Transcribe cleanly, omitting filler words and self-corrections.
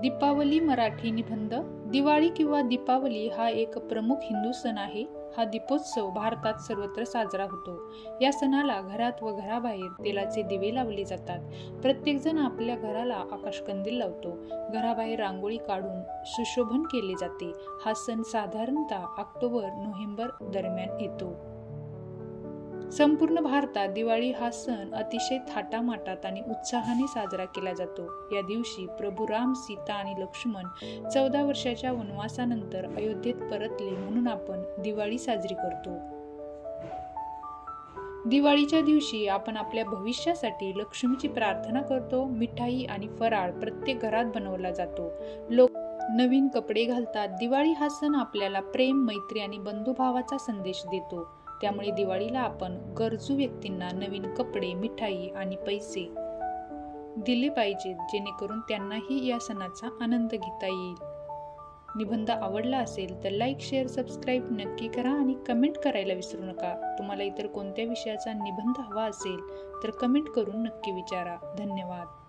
दीपावली मराठी निबंध. दिवाळी किंवा दीपावली हा एक प्रमुख हिंदू सण आहे. हा दीपोत्सव भारतात सर्वत्र साजरा होतो. या सणाला घरात व घराबाहेर तेलाचे दिवे लावले जातात. प्रत्येक जण आपल्या घराला आकाशकंदील लावतो. घराबाहेर रांगोळी काढून सुशोभन केले जाते. हा सण साधारणतः ऑक्टोबर-नोव्हेंबर दरम्यान येतो. संपूर्ण भारतात दिवाळी हा सण अतिशय थाटामाटात आणि उत्साहाने साजरा केला जातो. या दिवशी प्रभू राम, सीता आणि लक्ष्मण 14 वर्षाच्या वनवासानंतर अयोध्येत परतले म्हणून आपण दिवाळी साजरी करतो. दिवाळीच्या दिवशी आपण आपल्या भविष्यासाठी लक्ष्मीची प्रार्थना करतो. मिठाई आणि फराळ प्रत्येक घरात बनवला जातो. लोक नवीन कपडे घालतात. दिवाळी हा सण आपल्याला प्रेम, मैत्री आणि बंधुभावाचा संदेश देतो. त्यामुळे दिवाळीला आपण गरजू व्यक्तींना नवीन कपडे, मिठाई आणि पैसे दिले पाहिजेत, जेणेकरून त्यांनाही या सणाचा आनंद घेता येईल. निबंध आवडला असेल तर लाईक, शेअर, सबस्क्राईब नक्की करा आणि कमेंट करायला विसरू नका. तुम्हाला इतर कोणत्या विषयाचा निबंध हवा असेल तर कमेंट करून नक्की विचारा. धन्यवाद.